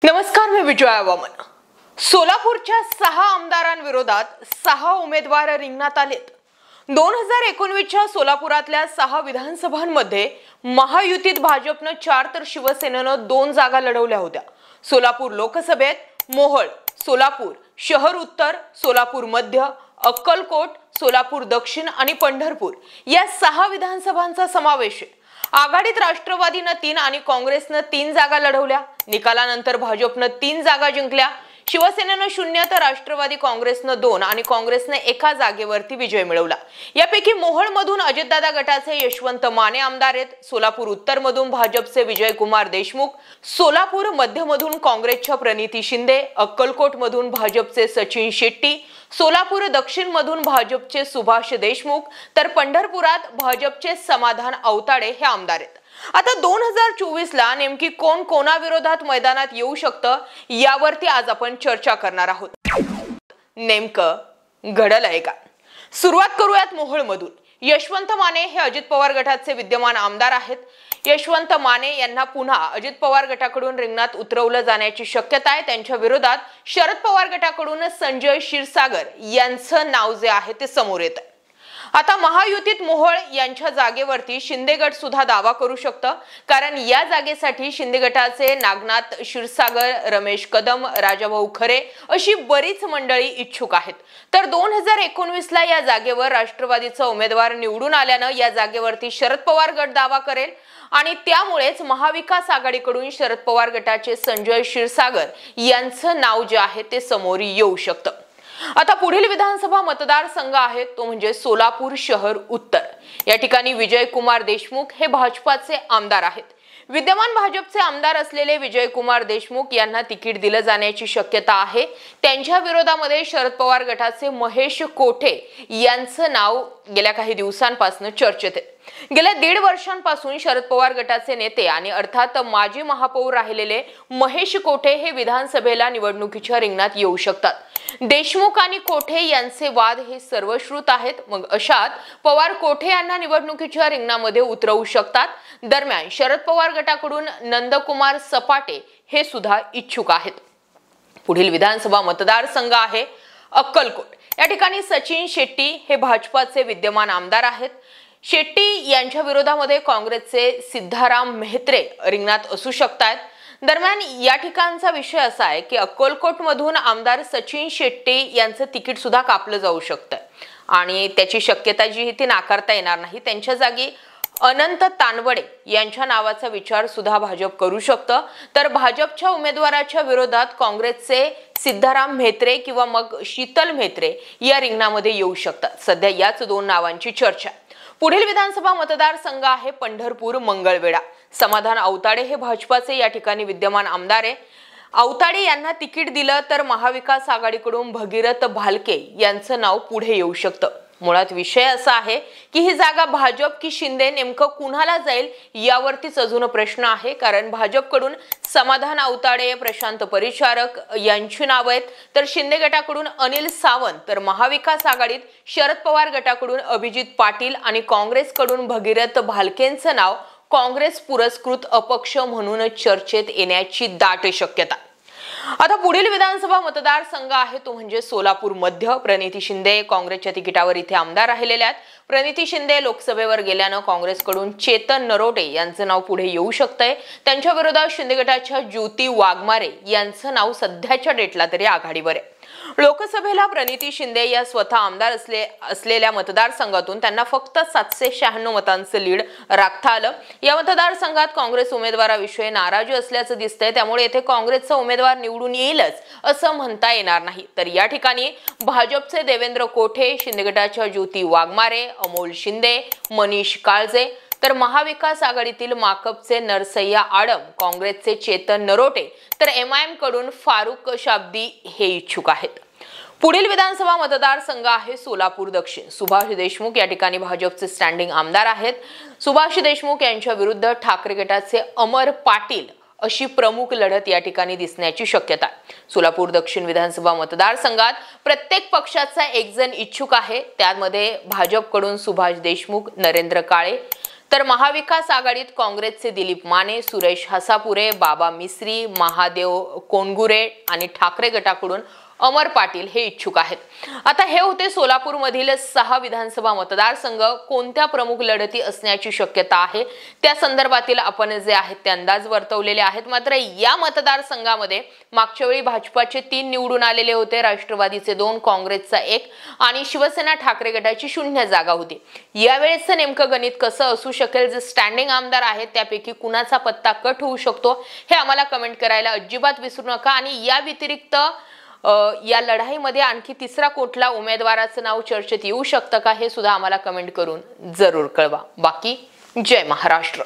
नमस्कार, मी विजया वामन। सोलापूरच्या 6 आमदारांविरोधात 6 उमेदवार रिंगणात आलेत। 2019च्या सोलापुरातल्या 6 विधानसभांमध्ये महायुतीत भाजपनं 4 तर शिवसेनेनं 2 जागा लढवल्या होत्या। सोलापूर लोकसभेत मोहोळ, सोलापूर शहर उत्तर, सोलापूर मध्य, अक्कलकोट, सोलापूर दक्षिण आणि पंढरपूर या 6 विधानसभांचा समावेश आहे। आघाडीत राष्ट्रवादीनं 3 आणि काँग्रेसनं 3 जागा लढवल्या। निकालानंतर भाजपनं 3 जागा जिंकल्या, शिवसेनेनं 0 तर राष्ट्रवादी काँग्रेसनं 2 आणि काँग्रेसनं 1 जागेवरती विजय मिळवला। यापैकी मोहोळमधून अजितदादा गटाचे यशवंत माने आमदार आहेत, सोलापूर उत्तरमधून भाजपचे विजयकुमार देशमुख, सोलापूर मध्यमधून काँग्रेसच्या प्रणिती शिंदे, अक्कलकोटमधून भाजपचे सचिन शेट्टी, सोलापूर दक्षिणमधून भाजपचे सुभाष देशमुख तर पंढरपुरात भाजपचे समाधान अवताडे हे आमदार आहेत। आता 2024ला नेमकी कोण कोणाविरोधात मैदानात येऊ शकतं यावरती आज आपण चर्चा करणार आहोत। नेमकं घडलंय का? सुरुवात करूयात मोहोळमधून। यशवंत माने हे अजित पवार गटाचे विद्यमान आमदार आहेत। यशवंत माने यांना पुन्हा अजित पवार गटाकडून रिंगणात उतरवलं जाण्याची शक्यता आहे। त्यांच्या विरोधात शरद पवार गटाकडून संजय क्षीरसागर यांचं नाव जे आहे ते समोर येत आहे। आता महायुतीत मोहोळ यांच्या जागेवरती शिंदे गट सुद्धा दावा करू शकतं, कारण या जागेसाठी शिंदे गटाचे नागनाथ क्षीरसागर, रमेश कदम, राजाभाऊ खरे अशी बरीच मंडळी इच्छुक आहेत। तर 2019ला या जागेवर राष्ट्रवादीचा उमेदवार निवडून आल्यानं या जागेवरती शरद पवार गट दावा करेल आणि त्यामुळेच महाविकास आघाडीकडून शरद पवार गटाचे संजय क्षीरसागर यांचं नाव जे आहे ते समोर येऊ शकतं। आता पुढील विधानसभा मतदारसंघ आहे तो म्हणजे सोलापूर शहर उत्तर। या ठिकाणी विजयकुमार देशमुख हे भाजपाचे आमदार आहेत। विद्यमान भाजपचे आमदार असलेले विजयकुमार देशमुख यांना तिकीट दिलं जाण्याची शक्यता आहे। त्यांच्या विरोधामध्ये शरद पवार गटाचे महेश कोठे यांचं नाव गेल्या काही दिवसांपासून चर्चेत आहे। गेल्या 1.5 वर्षांपासून शरद पवार गटाचे नेते आणि अर्थात माजी महापौर राहिलेले महेश कोठे हे विधानसभेला निवडणुकीच्या रिंगणात येऊ शकतात। देशमुख आणि कोठे यांचे वाद हे सर्वश्रुत आहेत। मग अशात पवार कोठे यांना निवडणुकीच्या रिंगणामध्ये उतरवू शकतात। दरम्यान शरद पवार गटाकडून नंदकुमार सपाटे हे सुद्धा इच्छुक आहेत। पुढील विधानसभा मतदारसंघ आहे अक्कलकोट। या ठिकाणी सचिन शेट्टी हे भाजपाचे विद्यमान आमदार आहेत। शेट्टी यांच्या विरोधामध्ये काँग्रेसचे सिद्धाराम मेहत्रे रिंगणात असू शकतात। दरम्यान या ठिकाणचा विषय असा आहे की अक्कलकोट मधून आमदार सचिन शेट्टी यांचं तिकीट सुद्धा कापलं जाऊ शकतं आणि त्याची शक्यता जी ती नाकारता येणार नाही। त्यांच्या जागी अनंत तानवडे यांच्या नावाचा विचार सुद्धा भाजप करू शकतं। तर भाजपच्या उमेदवाराच्या विरोधात काँग्रेसचे सिद्धाराम मेहत्रे किंवा मग शीतल मेहत्रे या रिंगणामध्ये येऊ शकतात। सध्या याच 2 नावांची चर्चा। पुढील विधानसभा मतदारसंघ आहे पंढरपूर मंगळवेढा। समाधान अवताडे हे भाजपाचे या ठिकाणी विद्यमान आमदार आहे। अवताडे यांना तिकीट दिलं तर महाविकास आघाडीकडून भगीरथ भालके यांचं नाव पुढे येऊ शकतं। मुळात विषय असा आहे की ही जागा भाजप की शिंदे नेमकं कुणाला जाईल यावरतीच अजून प्रश्न आहे, कारण भाजपकडून समाधान अवताडे, प्रशांत परिचारक यांची नाव आहेत, तर शिंदे गटाकडून अनिल सावंत, तर महाविकास आघाडीत शरद पवार गटाकडून अभिजित पाटील आणि काँग्रेसकडून भगीरथ भालकेंचं नाव काँग्रेस पुरस्कृत अपक्ष म्हणून चर्चेत येण्याची दाट शक्यता। आता पुढील विधानसभा मतदारसंघ आहे तो म्हणजे सोलापूर मध्य। प्रणिती शिंदे काँग्रेसच्या तिकिटावर इथे आमदार राहिलेले आहेत। प्रणिती शिंदे लोकसभेवर गेल्यानं काँग्रेसकडून चेतन नरोटे यांचं नाव पुढे येऊ शकतंय। त्यांच्या विरोधात शिंदे गटाच्या ज्योती वाघमारे यांचं नाव सध्याच्या डेटला तरी आघाडीवर आहे। लोकसभेला प्रणिती शिंदे या स्वतः आमदार असलेल्या मतदारसंघातून त्यांना फक्त 796 मतांचं लीड राखता आलं। या मतदारसंघात काँग्रेस उमेदवाराविषयी नाराजी असल्याचं दिसतंय, त्यामुळे येथे काँग्रेसचा उमेदवार निवडून येईलच असं म्हणता येणार नाही। तर या ठिकाणी भाजपचे देवेंद्र कोठे, शिंदे गटाच्या ज्योती वाघमारे, अमोल शिंदे, मनीष काळजे, तर महाविकास आघाडीतील माकपचे नरसय्या आडम, काँग्रेसचे चेतन नरोटे, तर MIM कडून फारुख शाब्दी हे इच्छुक आहेत। पुढील विधानसभा मतदारसंघ आहे सोलापूर दक्षिण। सुभाष देशमुख या ठिकाणी भाजपचे स्टँडिंग आमदार आहेत। सुभाष देशमुख यांच्या विरुद्ध ठाकरे गटाचे अमर पाटील अशी प्रमुख लढत या ठिकाणी दिसण्याची शक्यता आहे। सोलापूर दक्षिण विधानसभा मतदारसंघात प्रत्येक पक्षाचा एक जण इच्छुक आहे। त्यामध्ये भाजपकडून सुभाष देशमुख, नरेंद्र काळे, तर महाविकास आघाडीत काँग्रेसचे दिलीप माने, सुरेश हसापुरे, बाबा मिस्री, महादेव कोणगुरे आणि ठाकरे गटाकडून अमर पाटील हे इच्छुक आहेत. आता हे होते सोलापूरमधील 6 विधानसभा मतदारसंघ. कोणत्या प्रमुख लढती असण्याची शक्यता आहे त्या संदर्भातील आपण जे आहेत ते अंदाज वर्तवलेले आहेत. मात्र या मतदारसंघामध्ये मागच्या वेळी भाजपाचे 3 निवडून आलेले होते, राष्ट्रवादीचे 2, काँग्रेसचा 1 आणि शिवसेना ठाकरे गटाची 0 जागा होती. यावेळेचं नेमकं गणित कसं असू शकेल, जे स्टँडिंग आमदार आहेत त्यापैकी कुणाचा पत्ता कट होऊ शकतो हे आम्हाला कमेंट करायला अजिबात विसरू नका. आणि या व्यतिरिक्त या लढाईमध्ये आणखी तिसरा कुठला उमेदवाराचं नाव चर्चेत येऊ शकतं का हे सुद्धा आम्हाला कमेंट करून जरूर कळवा. बाकी जय महाराष्ट्र.